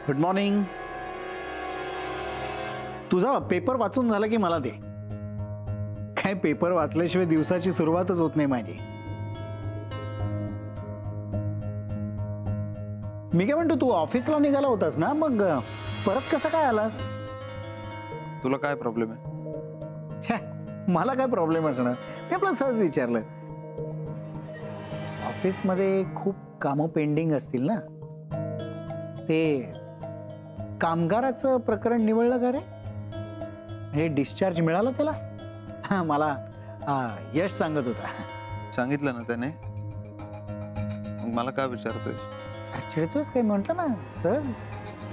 Good morning. तुझा paper वाचून झाला की मला दे. काय पेपर वाचल्याशिवाय दिवसाची सुरुवातच होत नाही माझी. मी काय म्हणतो, तू ऑफिसला निघाला होतास ना, मग परत कसा काय आलास? तुला काय प्रॉब्लेम आहे? छे, मला काय प्रॉब्लेम असणार? मी आपलं सहज विचारलं. ऑफिसमध्ये खूप कामं पेंडिंग असतील ना. ते कामगाराचं प्रकरण निवळलं का रे? हे डिस्चार्ज मिळाला त्याला? हा, मला यश सांगत होता. सांगितलं ना त्याने. मग मला काय विचारतोय? चिडतोस काय? म्हटलं ना, सहज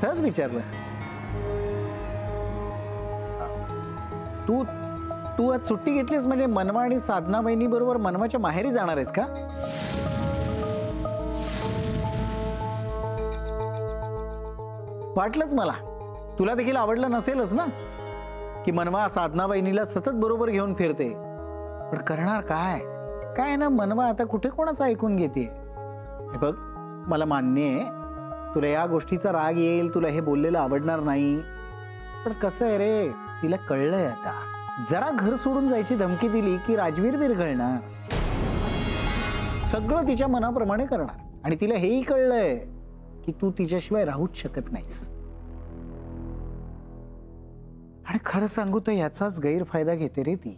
सहज विचारलं. तू तू आज सुट्टी घेतलीस म्हणजे मनवा आणि साधना बहिणी बरोबर मनवाच्या माहेरी जाणार आहेस का? वाटलंच मला. तुला देखील आवडलं नसेलच ना की मनवा साधना बहिणीला सतत बरोबर घेऊन फिरते. पण करणार काय? काय ना, मनवा आता कुठे कोणाचं ऐकून घेते. हे बघ, मला मान्य आहे तुला या गोष्टीचा राग येईल, तुला हे बोललेलं आवडणार नाही. पण कसं आहे रे, तिला कळलंय आता. जरा घर सोडून जायची धमकी दिली की राजवीर विरघळणार, सगळं तिच्या मनाप्रमाणे करणार. आणि तिला हेही कळलंय की तू तिच्याशिवाय राहूच शकत नाहीस. आणि खरं सांगू तर याचाच गैरफायदा घेते रे ती.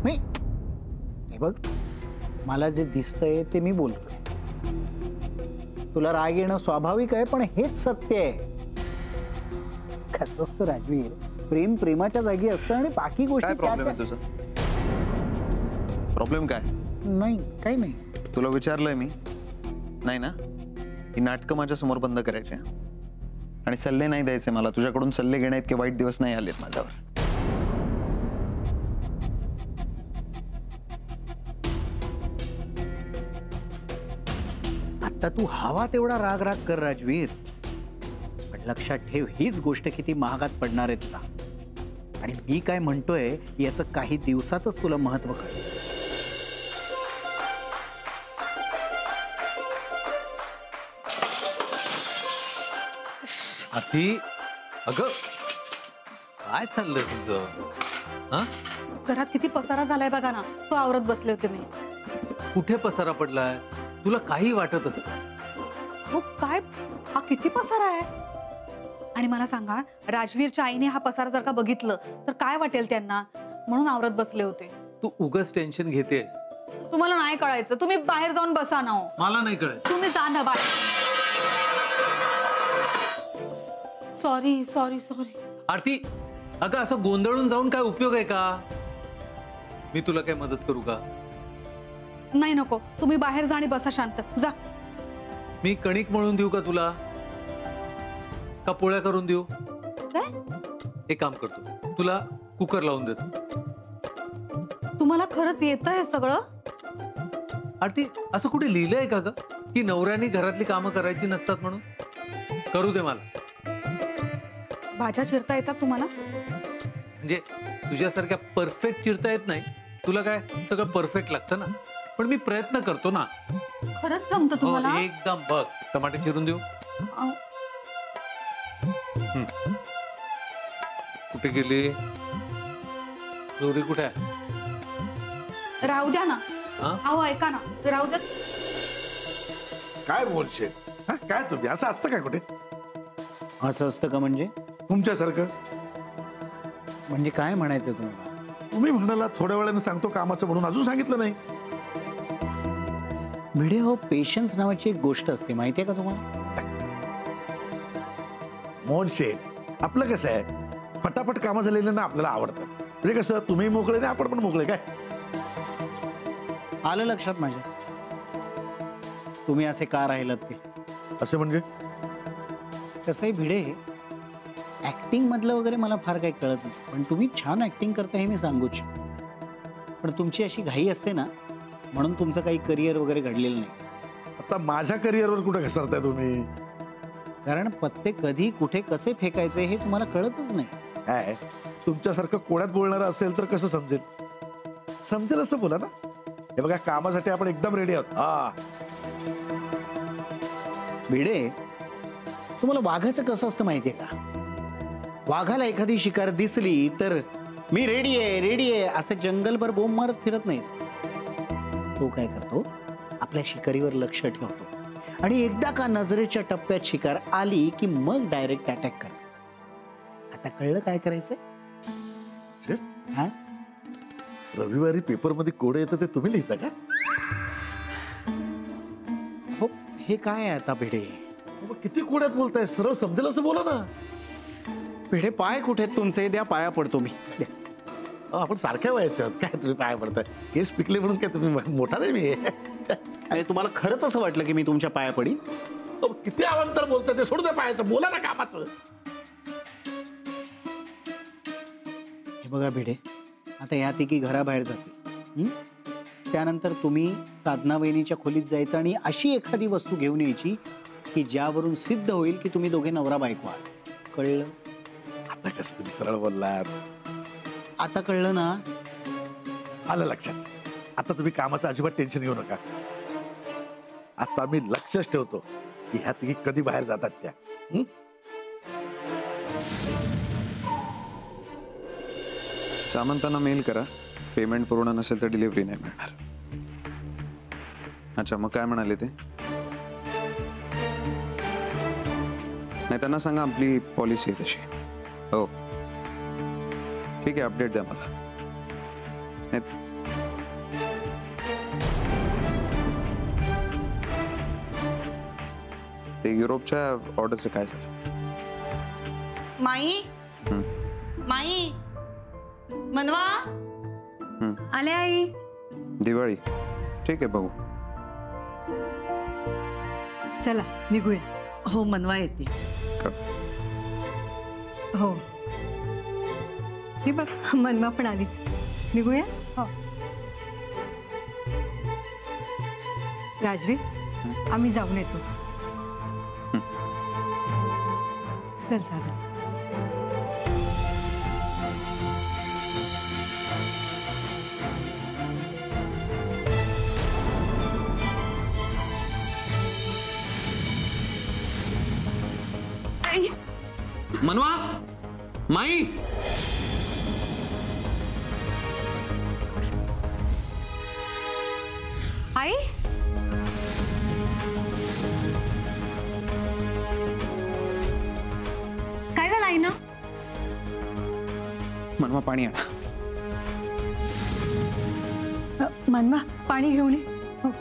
नाही, हे बघ, मला जे दिसतंय ते मी बोलतोय. तुला राग येणं स्वाभाविक आहे, पण हेच सत्य आहे. कसं असतं राजवीर, प्रेम प्रेमाच्या जागी असतं आणि बाकी गोष्टी. काय प्रॉब्लेम आहे तुझा? प्रॉब्लेम काय? नाही, काही नाही. तुला विचारलंय मी, नाही ना? ही नाटकं माझ्या समोर बंद करायची आणि सल्ले नाही द्यायचे मला. तुझ्याकडून सल्ले घेण्या इतके वाईट दिवस नाही आलेत माझ्यावर. आता तू हवा तेवढा राग राग कर राजवीर, पण लक्षात ठेव, हीच गोष्ट किती महागात पडणार आहे तुला. आणि मी काय म्हणतोय याचं काही दिवसातच तुला महत्व कळेल. आधी अगं काय चाललंय तुझं? हा, घरात किती पसारा झालाय बघा ना. तो आवरत बसले होते मी. कुठे पसारा पडलाय? तुला काही वाटत असत? हो काय, हा किती पसारा आहे. आणि मला सांगा, राजवीरच्या आईने हा पसारा जर का बघितलं तर काय वाटेल त्यांना, म्हणून आवरत बसले होते. तू उगाच टेन्शन घेतेस. तुम्हाला नाही कळायचं, तुम्ही बाहेर जाऊन बसा ना. मला नाही कळायचं. तुम्ही जा ना बाहेर. Sorry sorry sorry. आरती, अगं असं गोंधळून जाऊन काय उपयोग आहे का? मी तुला काय मदत करू का? नाही, नको. तुम्ही बाहेर जा आणि बसा शांत. जा. मी कणिक मळून देऊ का तुला, का पोळ्या करून देऊ? काय? एक काम करतो, तुला कुकर लावून देतो. तुम्हाला खरंच येतं हे सगळं? आरती, असं कुठे लिहिलंय का ग की नवऱ्याने घरातली कामं करायची नसतात म्हणून? करू दे मला. भाज्या चिरता येतात तुम्हाला? म्हणजे तुझ्यासारख्या परफेक्ट चिरता येत नाही. तुला काय सगळं परफेक्ट लागतं ना, पण मी प्रयत्न करतो ना. खरंच जमतं तुम्हाला? एकदम. बघ, टमाटे चिरून देऊ? कुठे गेली लोरी? कुठे आहे? राहू द्या ना. अहो ऐका ना, राहू द्या. काय बोलशील? काय तुम्ही असं असतं काय कुठे? असं असतं का? म्हणजे तुमच्यासारखं म्हणजे काय म्हणायचं तुम्हाला? तुम्ही म्हणाला थोड्या वेळाने सांगतो कामाचं, म्हणून अजून सांगितलं नाही. भिडे हो, पेशन्स नावाची एक गोष्ट असते, माहितीये का तुम्हाला? मोडशे, आपलं कसं आहे, फटाफट कामं झालेलं ना आपल्याला आवडतं. म्हणजे कसं, तुम्ही मोकळे नाही, आपण पण मोकळे. काय आलं लक्षात माझ्या? तुम्ही असे का राहिलात ते? असं म्हणजे कसं आहे भिडे, ऍक्टिंग मधलं वगैरे मला फार काही कळत नाही, पण तुम्ही छान ऍक्टिंग करता हे मी सांगूच शकतो. पण तुमची अशी घाई असते ना, म्हणून तुमचं काही करिअर वगैरे घडलेलं नाही. आता माझ्या करिअरवर कुठे घसरताय तुम्ही? कारण पत्ते कधी कुठे कसे फेकायचे हे तुम्हाला कळतच नाही. काय तुमच्यासारखं कोड्यात बोलणार असेल तर कसं समजेल? समजेल असं बोला ना. हे बघा, कामासाठी आपण एकदम रेडी आहोत. भिडे, तुम्हाला वाघाचं कसं असतं माहितीये का? वाघाला एखादी शिकार दिसली तर मी रेडी आहे असं जंगलभर बोंब मारत फिरत नाही. तो काय करतो, आपल्या शिकारीवर लक्ष ठेवतो आणि एकदा का नजरेच्या टप्प्यात शिकार आली की मग डायरेक्ट अटॅक करतो. आता कळलं काय करायचंय? हा? रविवारी पेपर मध्ये कोड येतं ते तुम्ही लिहिता का? हो, हे काय आहे आता भिडे? मग किती कोड्यात बोलताय, सरळ समजेल असं बोला ना. भिडे पाय कुठे आहेत तुमचे? द्या, पाया पडतो मी. द्या. आपण सारख्या वयाचे आहोत, काय तुम्ही पाया पडताय? केस पिकले म्हणून काय तुम्ही मोठा नाही मी. अरे तुम्हाला खरंच असं वाटलं की मी तुमच्या पाया पडी? किती अवांतर बोलताय, ते सोडून द्या पायाचं, बोला ना कामाचं. हे बघा भिडे, आता या तिघी घराबाहेर जातील. त्यानंतर तुम्ही साधना वहिनीच्या खोलीत जायचं आणि अशी एखादी वस्तू घेऊन यायची की ज्यावरून सिद्ध होईल की तुम्ही दोघे नवरा बायको आहात. कळलं? आता कसं तुम्ही सरळ बोललात. आता कळलं ना? आलं लक्षात. आता तुम्ही कामाचं अजिबात टेन्शन घेऊ नका. आता मी लक्षच ठेवतो की ह्या तिघी कधी बाहेर जातात त्या. सामंतांना मेल करा, पेमेंट पूर्ण नसेल तर डिलिव्हरी नाही मिळणार. अच्छा, मग काय म्हणाले ते? नाही, त्यांना सांगा आपली पॉलिसी आहे तशी. हो ठीक आहे, अपडेट द्या मला. ते युरोपच्या ऑर्डरचं काय झालं? माई माई मनवा आले आई. दिवाळी ठीक आहे, बघू. चला निघूया. हो मनवा येते. हो, ही बघ मनवा पण आलीच. निघूया. हो. राजवीर, आम्ही जाऊन येतो. चल साधा. मनवा, माई. आई, काय झालं आई ना? मनवा, पाणी आणा. मनवा, पाणी घेऊन ये. हो.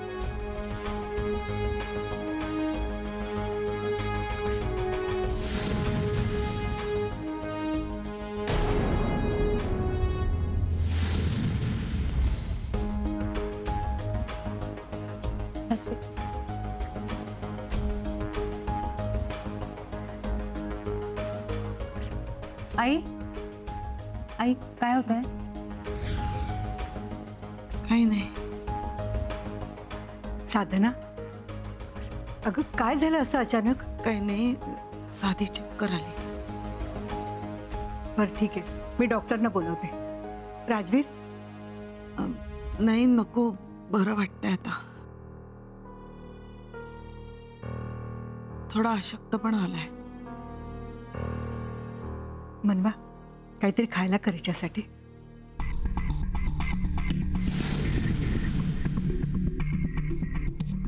आई, आई काय होतंय? काही नाही. साधना, अगं काय झालं असं अचानक? काही नाही, साधी चक्कर आली. बरं ठीक आहे, मी डॉक्टरना बोलवते. राजवीर, नाही नको, बरं वाटतंय आता. थोडा अशक्तपणा आलाय. मनवा, काहीतरी खायला कर याच्यासाठी.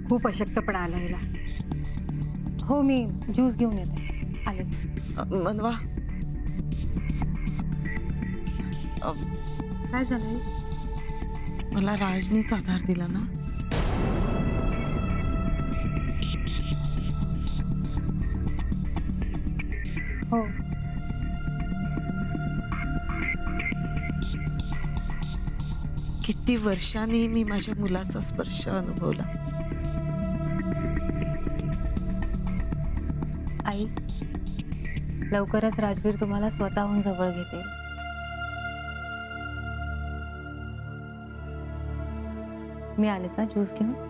खूप अशक्तपणा आला याला. हो, मी ज्यूस घेऊन येते. आलेच. मनवा, काय झालंय? मला राजनीच आधार दिला ना. हो. किती वर्षांनी मी माझ्या मुलाचा स्पर्श अनुभवला. आई, लवकरच राजवीर तुम्हाला स्वतःहून जवळ घेते. मी आलेचा ज्यूस घेऊन.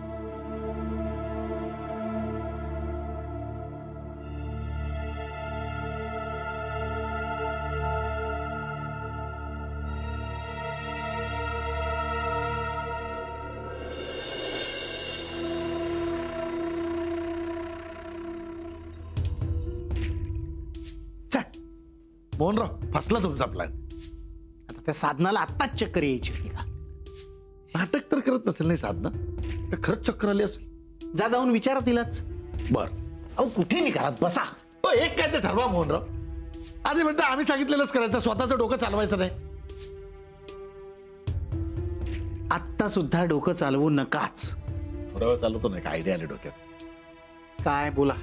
मोहनराव, फसला तुमचा प्लॅन. आता त्या साधनाला आत्ताच चक्कर यायची होती का? नाटक तर करत नसेल नाही साधना, का खरंच चक्कर आली असेल? जा जाऊन विचारा तिलाच. बर, अहो कुठे निघालात, बसा. एक काय ते ठरवा मोहनराव. आधी म्हणता आम्ही सांगितलेलंच करायचं, स्वतःचं डोकं चालवायचं नाही. आत्ता सुद्धा डोकं चालवू नकाच. थोडा वेळ चालवतो नाही का, आयडिया आली डोक्यात. काय बोला.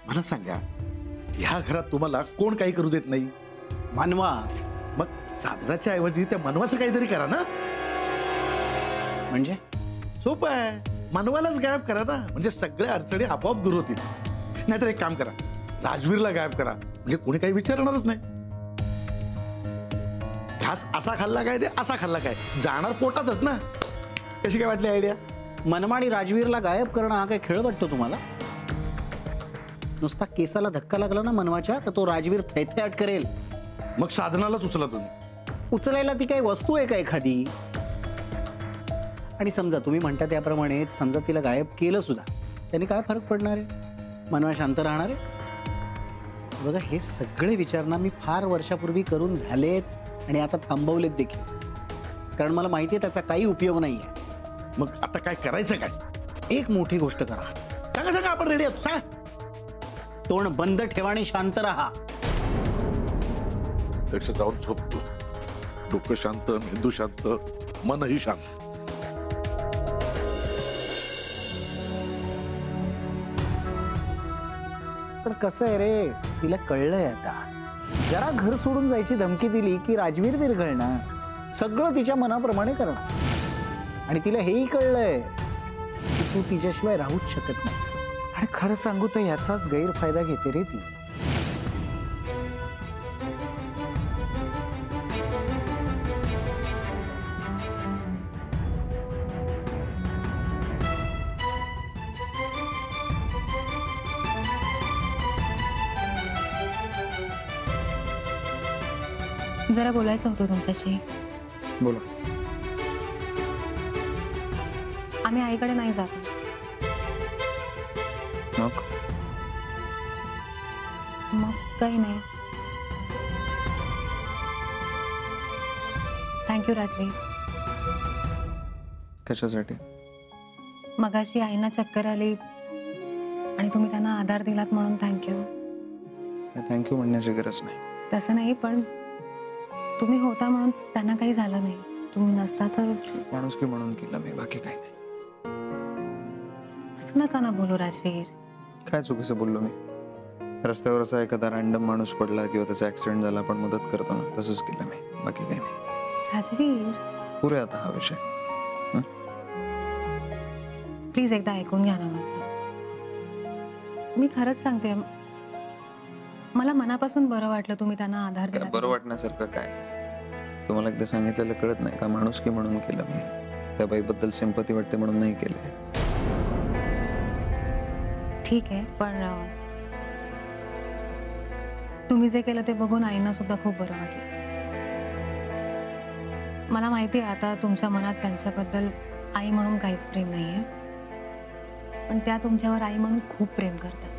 मला सांगा, ह्या घरात तुम्हाला कोण काही करू देत नाही? मानवा. मग साधनाच्या ऐवजी त्या मनवाचं काहीतरी करा ना. म्हणजे सोपं आहे, मनवालाच गायब करा ना, म्हणजे सगळ्या अडचणी आपोआप दूर होतील. नाहीतर एक काम करा, राजवीरला गायब करा, म्हणजे कोणी काही विचारणारच नाही. घास असा खाल्ला काय, ते असा खाल्ला काय, जाणार पोटातच ना. कशी काय वाटली आयडिया? मनवा आणि राजवीरला गायब करणं हा काय खेळ वाटतो तुम्हाला? नुसता केसाला धक्का लागला ना मनवाच्या, तर तो राजवीर थैथयाट करेल. मग साधनालाच उचला तुम्ही. उचलायला ती काही वस्तू आहे का एखादी? आणि समजा तुम्ही म्हणता त्याप्रमाणे समजा तिला गायब केलं सुद्धा, त्याने काय फरक पडणार आहे? मनवा शांत राहणार आहे? बघा, हे सगळे विचार ना मी फार वर्षापूर्वी करून झालेत आणि आता थांबवलेत देखील, कारण मला माहिती आहे त्याचा काही उपयोग नाहीये. मग आता काय करायचं काय? एक मोठी गोष्ट करा. सांगा सांगा, आपण रेडी आहोत, सांगा. तोंड बंद ठेवा आणि शांत राहा. लक्ष जाऊन झोपतो, डोकं शांत, मेंदू शांत, मनही शांत. पण कसं आहे रे, तिला कळलंय आता. जरा घर सोडून जायची धमकी दिली की राजवीर विरघळणार, सगळं तिच्या मनाप्रमाणे करणार. आणि तिला हेही कळलंय की तू तिच्याशिवाय राहूच शकत नाहीस. आणि खरं सांगू तर याचाच गैरफायदा घेते रे ती. जरा बोलायचं होतं तुमच्याशी. बोला. आम्ही आईकडे नाही जात. मग मग काही नाही. थँक्यू राजवीर. कशासाठी? मगाशी आईना चक्कर आली आणि तुम्ही त्यांना आधार दिलात म्हणून थँक्यू. थँक्यू म्हणण्याची गरज नाही. तसं नाही, पण तुम्ही होता म्हणून त्यांना काही झालं नाही. तुम्ही नसता तर. माणुसकी म्हणून केलं मी, बाकी काही नाही. असं नका ना बोलू राजवीर. काय चुकीचं बोललो मी? रस्त्यावर असा एखादा रॅन्डम माणूस पडला किंवा त्याचा ऍक्सिडेंट झाला, आपण मदत करतो ना, तसंच केलं मी, बाकी काही नाही. राजवीर पुरे आता हा विषय. प्लीज एकदा ऐकून घ्या ना माझं. मी खरंच सांगते, मला मनापासून बरं वाटलं तुम्ही त्यांना आधार दिला. बरं वाटण्यासारखं काय? तुम्हाला एकदा सांगितलेलं कळत नाही का? माणुसकी म्हणून केलं मी, त्या बाईबद्दल सिंपती वाटते म्हणून नाही केलं. ठीक आहे, पण तुम्ही जे केलं ते बघून आईंना सुद्धा खूप बरं वाटलं. मला माहिती आहे आता तुमच्या मनात त्यांच्याबद्दल आई म्हणून काहीच प्रेम नाहीये, पण त्या तुमच्यावर आई म्हणून खूप प्रेम करतात.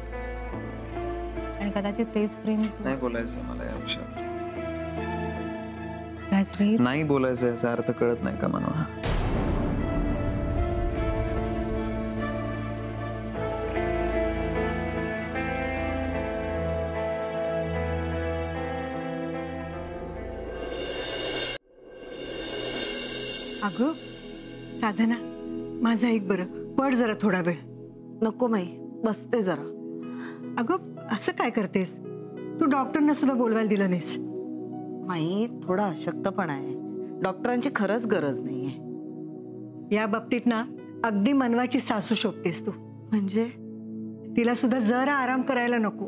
आणि कदाचित तेच प्रेम. नाही बोलायचं मला या विषयावर. राजवीर, नाही बोलायचं याचा अर्थ कळत नाही का मनवा? अगं साधना, माझा एक बरं पड जरा थोडा वेळ. नको माई, बसते जरा. अगं असं काय करतेस तू? डॉक्टरना सुद्धा बोलवायला दिलं नाहीस. माई, थोडा अशक्तपणा आहे, डॉक्टरांची खरंच गरज नाहीये. या बाबतीत ना अगदी मनवाची सासू शोभतेस तू. म्हणजे तिला सुद्धा जरा आराम करायला नको?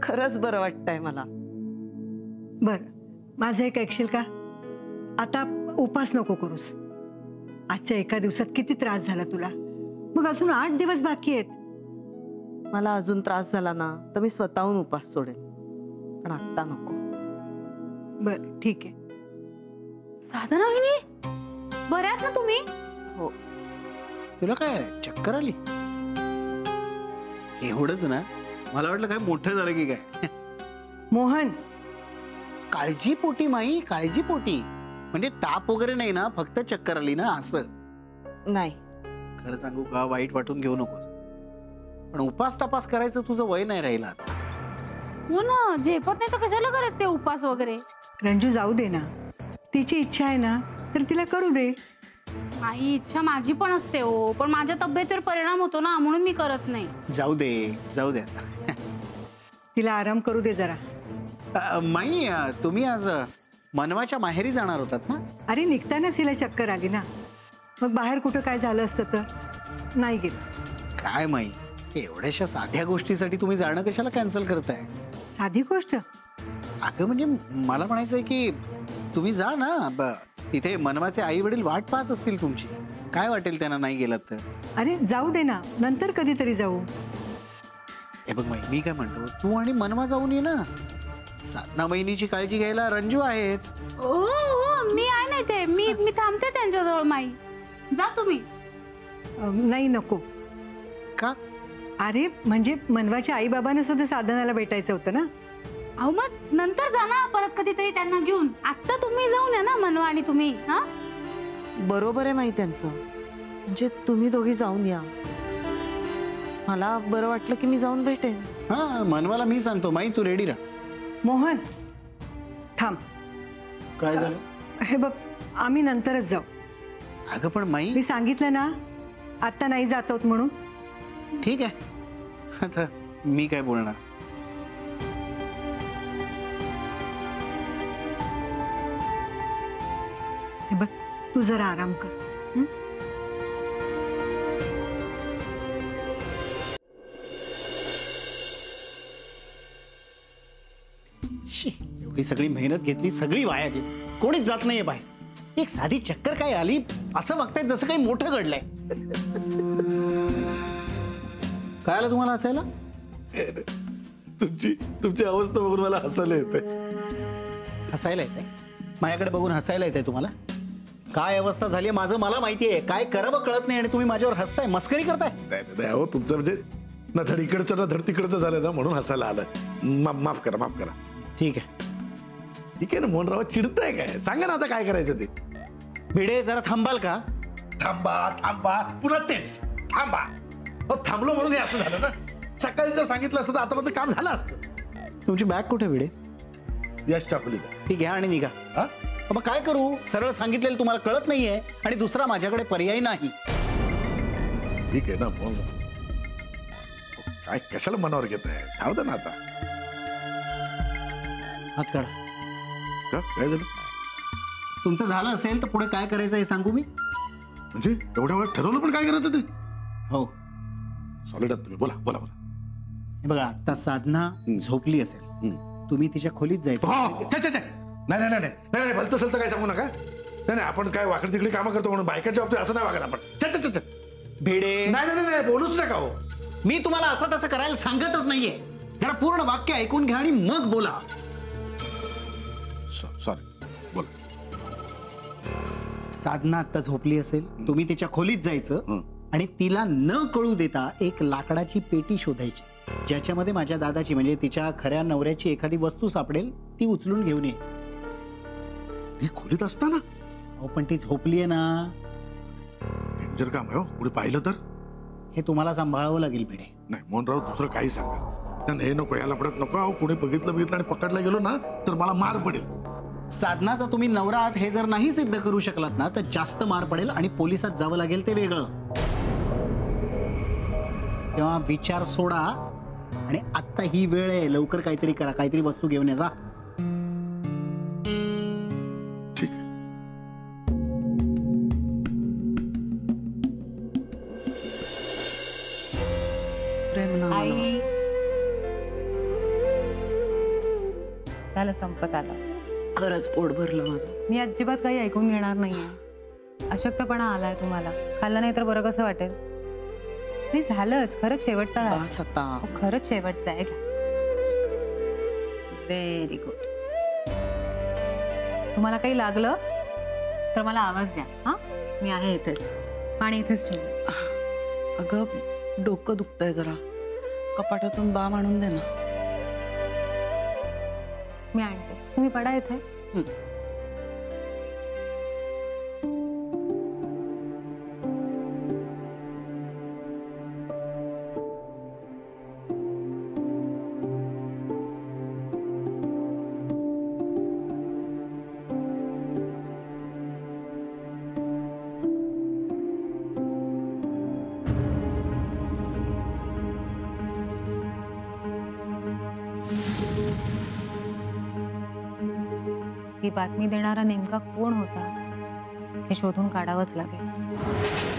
खरंच बरं वाटतंय मला. बर, माझं एक ऐकशील का? आता उपास नको करूस. आजच्या एका दिवसात किती त्रास झाला तुला, मग अजून 8 दिवस बाकी आहेत. मला अजून त्रास झाला ना तर मी स्वतःहून उपास सोडेन, पण आत्ता नको. बर ठीक आहे. साधना वहिनी, बऱ्या आहात ना तुम्ही? हो. तुला काय चक्कर आली? एवढंच ना, मला वाटलं काय मोठं झालं की काय. मोहन, काळजी पोटी माई, काळजी पोटी. म्हणजे ताप वगैरे नाही ना, फक्त चक्कर आली ना असं. नाही. खरं सांगू का, वाईट वाटून घेऊ नकोस, पण उपास तपास करायचं तुझं वय नाही राहिलं आता. हो ना, झेपत नाही तर कशाला करत ते उपास वगैरे. रंजू जाऊ दे ना, तिची इच्छा आहे ना तर तिला करू दे. आई, इच्छा माझी पण असते हो, पण माझ्या तब्येतीवर परिणाम होतो ना, म्हणून मी करत नाही. जाऊ दे, जाऊ दे. तिला आराम करू दे जरा. माई, तुम्ही आज मनवाच्या माहेरी जाणार होतात ना? अरे निघतानाच हिला चक्कर आली ना, मग बाहेर कुठं काय झालं असतं तर नाही गेलं. काय माई, एवढ्याशा साध्या गोष्टीसाठी तुम्ही जाणं कशाला कॅन्सल करताय? साधी गोष्ट. अगं म्हणजे मला म्हणायचंय की तुम्ही जा ना, तिथे मनवाचे आई वडील वाट पाहत असतील तुमची. काय वाटेल त्यांना नाही गेलात तर? अरे जाऊ दे ना, नंतर कधीतरी जाऊ. हे बघ माई, मी काय म्हणतो, तू आणि मनवा जाऊन ये ना. साधना बहिणीची काळजी घ्यायला रंजू आहेच. हो हो, मी आहे नाही ते, मी थांबते त्यांच्याजवळ. माई, जा तुम्ही. नाही, नको. का? अरे म्हणजे मनवाच्या आई बाबांना सुद्धा साधनाला भेटायचं होतं ना. अहो मग नंतर जा ना, परत कधीतरी त्यांना घेऊन. आता तुम्ही जाऊन या ना, मनवा आणि तुम्ही. हा, बरोबर आहे माई त्यांचं. म्हणजे तुम्ही दोघी जाऊन या, मला बरं वाटलं की मी जाऊन भेटेन. हा, मनवाला मी सांगतो, माई तू रेडी राहा. मोहन थांब. काय झालं? हे बघ, आम्ही नंतरच जाऊ. अगं पण माई, मी सांगितलं ना आता नाही जात आहोत म्हणून. ठीक आहे, आता मी काय बोलणार. हे बघ, तू जरा आराम कर. हं? एवढी सगळी मेहनत घेतली, सगळी वाया गेली. कोणीच जात नाहीये बाहेर. एक साधी चक्कर काय आली असं वागतायत जसं काही मोठं घडलंय. काय आलं तुम्हाला हसायला? तुमची अवस्था बघून मला हसायला येते. हसायला येते? माझ्याकडे बघून हसायला येते तुम्हाला? काय अवस्था झाली माझं मला माहितीये. काय करावं कळत नाही आणि तुम्ही माझ्यावर हसताय, मस्करी करताय. नाही हो, तुमचं म्हणजे ना धड इकडचं ना धड तिकडचं झालं ना, म्हणून हसायला आलं. माफ करा, माफ करा. ठीक आहे, ठीक आहे ना. मोहनराव चिडताय काय? सांगा ना आता काय करायचं ते. भिडे जरा थांबाल का? थांबा थांबा, पुन्हा तेच थांबा. हो, थांबलो म्हणून हे असं झालं ना. सकाळी जर सांगितलं असतं तर आतापर्यंत काम झालं असतं. तुमची बॅग कुठे भिडे? यश टाकली. ती घ्या आणि निघा. हा, मग काय करू? सरळ सांगितलेलं तुम्हाला कळत नाहीये आणि दुसरा माझ्याकडे पर्याय नाही. ठीक आहे ना मोहनराव, काय कशाला मनावर घेत आहे? जाऊ दे ना आता. हात काढा. का काय झालं? तुमचं झालं असेल तर पुढे काय करायचं हे सांगू मी? म्हणजे एवढ्या वेळात ठरवलं पण काय करायचं ते? हो, सॉलिड तुम्ही बोला बोला बोला. हे बघा, आता साधना झोपली असेल, तुम्ही तिच्या खोलीत जायचं. नाही नाही नाही नाही नाही, भलतं सलतं काय सांगू नका. नाही नाही, आपण काय वाकडी तिकडे कामं करतो म्हणून बायकांच्या बाबतीत असं नाही वागत आपण. भिडे, नाही नाही नाही, बोलूच नका हो. मी तुम्हाला असं तसं करायला सांगतच नाहीये. जरा पूर्ण वाक्य ऐकून घ्या आणि मग बोला. सॉरी, बोला. साधना आता झोपली असेल, तुम्ही तिच्या खोलीत जायचं आणि तिला न कळू देता एक लाकडाची पेटी शोधायची, ज्याच्यामध्ये माझ्या दादाची म्हणजे तिच्या खऱ्या नवऱ्याची एखादी वस्तू सापडेल, ती उचलून घेऊन यायची. ती खोलीत असताना? अहो पण ती झोपलीये ना. डेंजर काम आहे हो, पुढे पाहिलं तर. हे तुम्हाला सांभाळावं लागेल भिडे. नाही मोहनराव, दुसरं काही सांगा. हे नको, याला पडत नको. अहो कुणी बघितलं आणि पकडला गेलो ना तर मला मार पडेल. साधनाचा तुम्ही नवरा आहात हे जर नाही सिद्ध करू शकलात ना तर जास्त मार पडेल आणि पोलिसात जावं लागेल, ते वेगळं. तेव्हा विचार सोडा आणि आता ही वेळ आहे, लवकर काहीतरी करा, काहीतरी वस्तू घेऊन या जा. ठीक. आई, झालं, संपत आलं. खरंच पोट भरलं माझं. मी अजिबात काही ऐकून घेणार नाहीये. अशक्तपणा आलाय तुम्हाला. खाल्लं नाही तर बरं कसं वाटेल? नाही, झालंच. खरंच शेवटचा घास. बस आता. खरंच शेवटचा आहे. Very good. तुम्हाला काही लागलं तर मला आवाज द्या. हा, मी आहे इथेच. पाणी इथेच ठेव. अगं डोकं दुखतंय जरा. कपाटातून बाम आणून दे ना. मी आणते, तुम्ही पडा इथे. ही बातमी देणारा नेमका कोण होता हे शोधून काढावंच लागेल.